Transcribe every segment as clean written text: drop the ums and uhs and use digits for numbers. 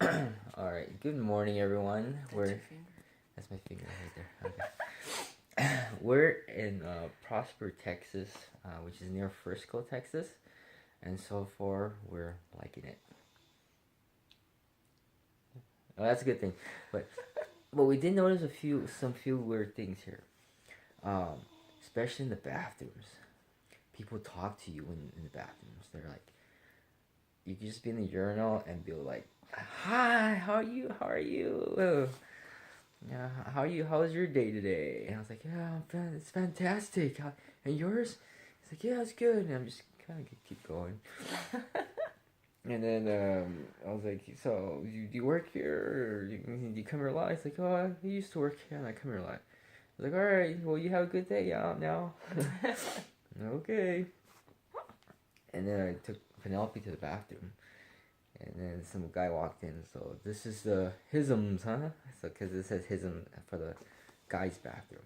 All right. Good morning, everyone. That's your finger. That's my finger right there. Okay. We're in Prosper, Texas, which is near Frisco, Texas, and so far we're liking it. Oh, that's a good thing. But we did notice some few weird things here, um, especially in the bathrooms. People talk to you in the bathrooms. They're like, you can just be in the urinal and be like, "Hi, how are you? How are you? Yeah, how are you? How was your day today?" And I was like, "Yeah, it's fantastic. And yours?" He's like, "Yeah, it's good." And I'm just kind of keep going. And then I was like, "So, do you work here, or do you come here a lot?" He's like, "Oh, I used to work here, and I come here a lot." I was like, "All right, well, you have a good day out now." Okay. And then I took Penelope to the bathroom, and then some guy walked in. So this is the hisms, huh? So because it says hism for the guy's bathroom,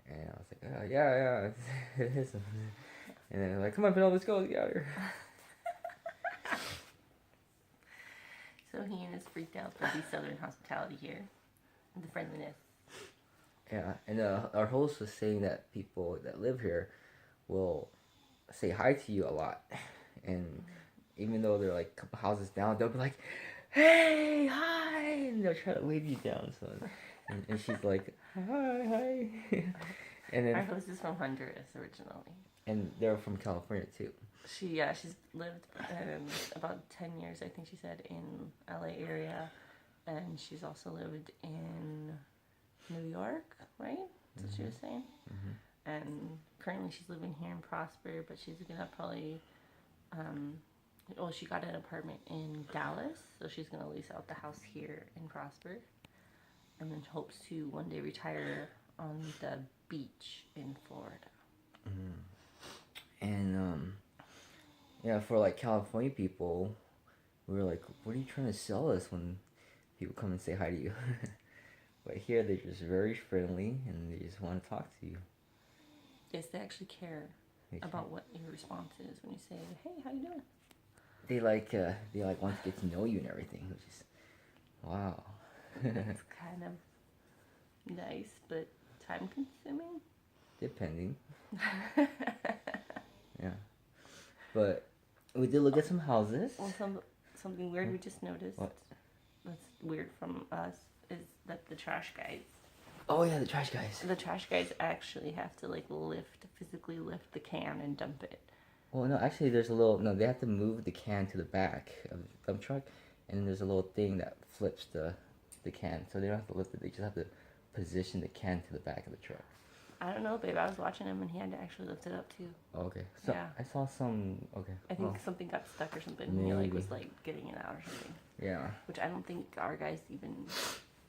and I was like, yeah, it's hism. And then they're like, "Come on, Penelope, let's go, let's get out of here." So Ian is freaked out by the Southern hospitality here, and the friendliness. Yeah, and our host was saying that people that live here will say hi to you a lot, and even though they're like a couple houses down, they'll be like, "Hey, hi," and they'll try to wave you down. So, and she's like, "Hi, hi," and Our then host is from Honduras originally. and they're from California too. She's lived about 10 years, I think she said, in LA area, and she's also lived in New York, right? That's what she was saying. Mm-hmm. And currently she's living here in Prosper, but she's gonna probably, well, she got an apartment in Dallas, so she's gonna lease out the house here in Prosper, and then hopes to one day retire on the beach in Florida. And yeah, for like California people, we were like, "What are you trying to sell us?" When people come and say hi to you. But here they're just very friendly and they just want to talk to you. Yes, they actually care about what your response is when you say, "Hey, how you doing?" They like want to get to know you and everything, which is wow. It's kind of nice, but time consuming. Depending. Yeah. But we did look at some houses. Well, something weird we just noticed. What? That's weird from us is that the trash guys. Oh yeah, the trash guys. The trash guys actually have to like physically lift the can and dump it. Well, no, actually, there's a little. No, they have to move the can to the back of the dump truck, and then there's a little thing that flips the can, so they don't have to lift it. They just have to position the can to the back of the truck. I don't know, babe. I was watching him and he had to actually lift it up too. Oh, okay. So Yeah. I saw some. Okay. I think something got stuck or something. Maybe. He like was like getting it out or something. Yeah. Which I don't think our guys even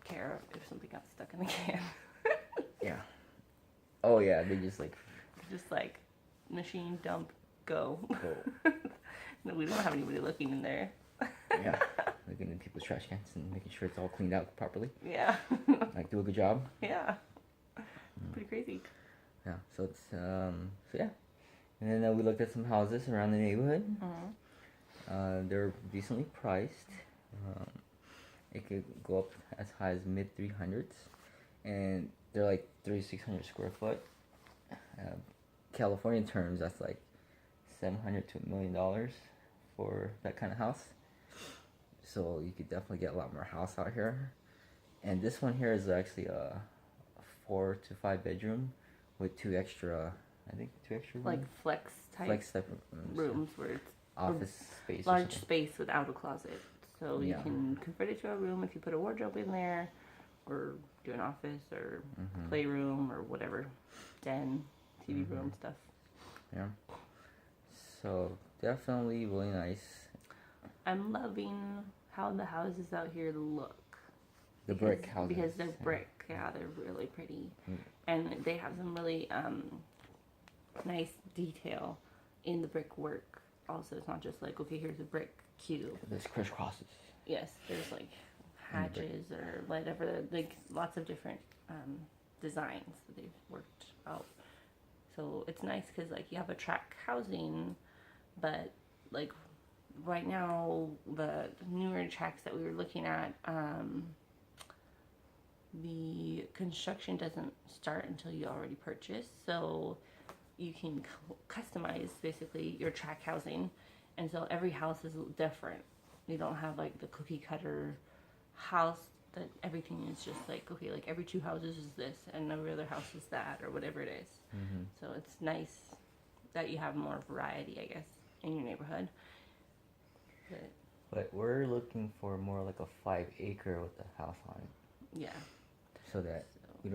care if something got stuck in the can. Yeah. Oh yeah, they just like. Just like machine dump go. Go. No, we don't have anybody looking in there. Yeah. Looking in people's trash cans and making sure it's all cleaned out properly. Yeah. Like do a good job. Yeah. Pretty crazy. Yeah. So it's so yeah, and then we looked at some houses around the neighborhood. They're decently priced. It could go up as high as mid 300s, and they're like 3,600 square foot. California terms, that's like $700 to $1 million for that kind of house. So you could definitely get a lot more house out here. And this one here is actually a 4 to 5 bedroom with two extra rooms. Like flex type of rooms where it's office space. large space without a closet. So you Yeah. can convert it to a room if you put a wardrobe in there, or do an office or playroom or whatever, den, TV room stuff. Yeah. So definitely really nice. I'm loving how the houses out here look. The brick houses. Because they're brick, yeah, they're really pretty. And they have some really nice detail in the brickwork. Also, it's not just like, okay, here's a brick cube. There's crisscrosses. Yes, there's like hatches or whatever, like lots of different designs that they've worked out. So it's nice because like you have a track housing, but like right now, the newer tracks that we were looking at, the construction doesn't start until you already purchase. So you can customize basically your track housing. And so every house is different. You don't have like the cookie cutter house that everything is just like, okay, like every two houses is this and every other house is that or whatever it is. Mm-hmm. So it's nice that you have more variety, I guess, in your neighborhood. But we're looking for more like a 5 acre with a house on it. Yeah. So that we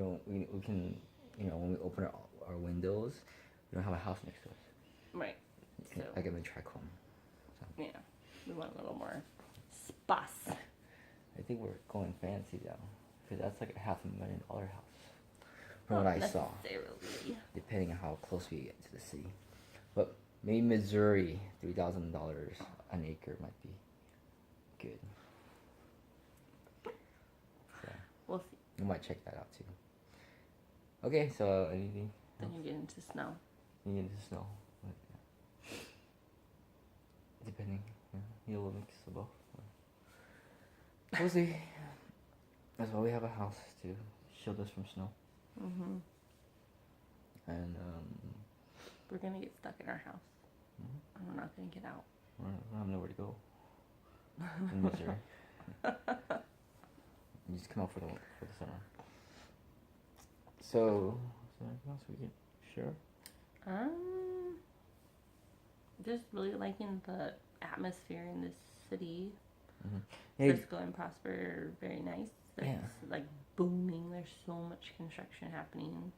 can, when we open our windows, we don't have a house next to us. Right. So, like in the track home. So. Yeah. We want a little more space. I think we're going fancy though, because that's like a $500,000 house. From what I saw. Depending on how close we get to the city. But maybe Missouri, $3,000 an acre might be good. So we'll see. We might check that out too. Okay, so anything? Then you get into snow. You get into snow. But, yeah. Depending, you'll mix of both. We'll see. That's why we have a house to shield us from snow. Mm-hmm. And we're gonna get stuck in our house. Mm-hmm. And we're not gonna get out. We don't have nowhere to go. In Missouri. You just come out for the summer. So, is there anything else we can share? Just really liking the atmosphere in this city. Mm-hmm. Hey. Frisco and Prosper are very nice. It's like booming. There's so much construction happening.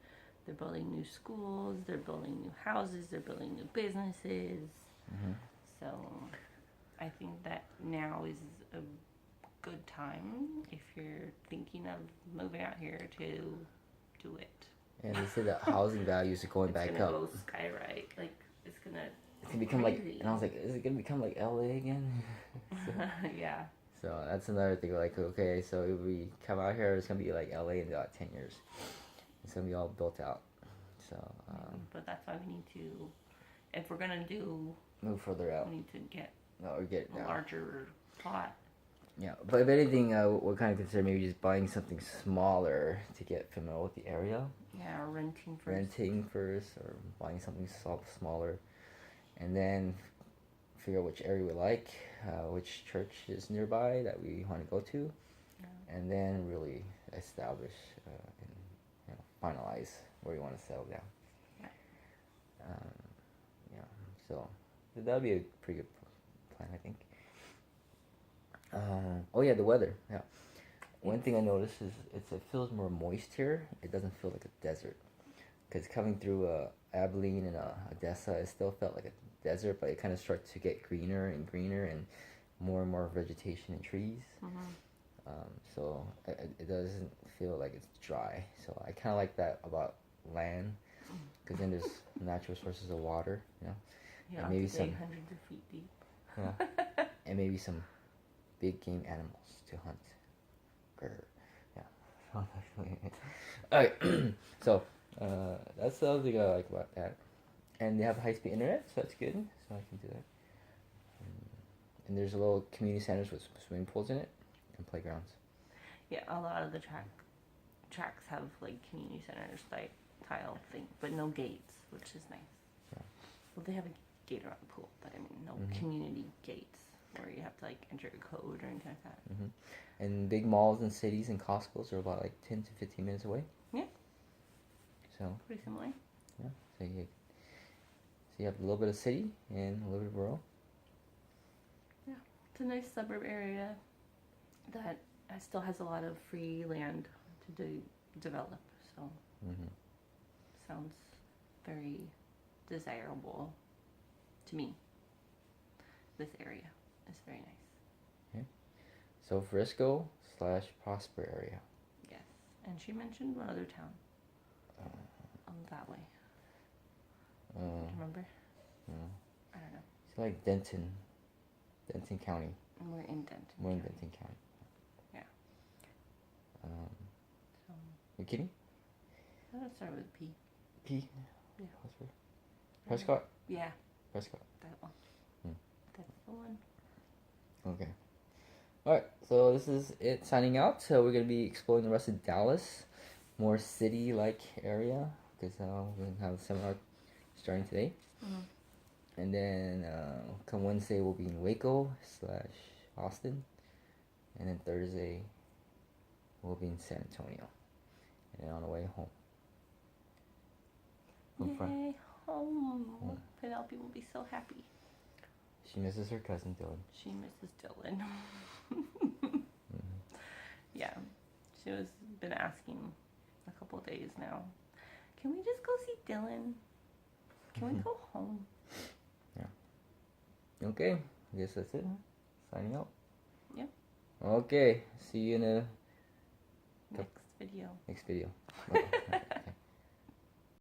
They're building new schools. They're building new houses. They're building new businesses. Mm-hmm. So I think that now is a good time if you're thinking of moving out here to do it. And they say that housing values are going back up. It's gonna go skyrocket. Like it's gonna become crazy. Like, and I was like, is it gonna become like LA again? So, yeah. So that's another thing. Like, okay, so if we come out here, it's gonna be like LA in about 10 years. It's gonna be all built out. So. But that's why we need to, if we're gonna move further out. We need to get a larger plot. Yeah, but if anything, we're kind of considering maybe just buying something smaller to get familiar with the area. Yeah, or renting first, or buying something smaller, and then figure out which area we like, which church is nearby that we want to go to, and then really establish and finalize where we want to settle down. So that would be a pretty good plan, I think. The weather. Yeah. One thing I noticed is it feels more moist here. It doesn't feel like a desert. Because coming through Abilene and Odessa, it still felt like a desert, but it kind of started to get greener and greener and more vegetation and trees. Mm-hmm. So it doesn't feel like it's dry. So I kind of like that about land, because then there's natural sources of water, Yeah, and maybe some hundreds of feet deep. Yeah, and maybe some big game animals to hunt. Grr. Yeah. Alright, so that's the other thing I like about that. And they have high-speed internet, so that's good. So I can do that. And there's a little community centers with swimming pools in it and playgrounds. Yeah, a lot of the tracks have like community centers tile thing, but no gates, which is nice. Yeah. Well, they have a gate around the pool, but I mean no community gates where you have to like enter a code or anything like that. Mm-hmm. And big malls and cities and Costco's are about like 10 to 15 minutes away. Yeah. So. Pretty similar. Yeah. So you have a little bit of city and a little bit of rural. Yeah, it's a nice suburb area that still has a lot of free land to develop. So sounds very desirable to me. This area is very nice. Okay. So Frisco / Prosper area. Yes, and she mentioned one other town. That way. Do you remember? No. I don't know. It's like Denton County. And we're in Denton. We're in Denton County. Yeah. You kidding? Let's start with P. P? Yeah. Prescott? Yeah. Prescott. That one. Hmm. That's the one. Okay. All right. So this is it. Signing out. So we're gonna be exploring the rest of Dallas, more city-like area, because we're gonna have a seminar starting today. And then come Wednesday we'll be in Waco / Austin, and then Thursday we'll be in San Antonio, and then on the way home. Yay, home. Penelope will be so happy. She misses her cousin Dylan. She misses Dylan. Yeah, she was been asking a couple of days now. Can we just go see Dylan? Can we go home? Yeah. Okay. I guess that's it. Huh? Signing out. Yep. Okay. See you in the Next video. next video. Okay.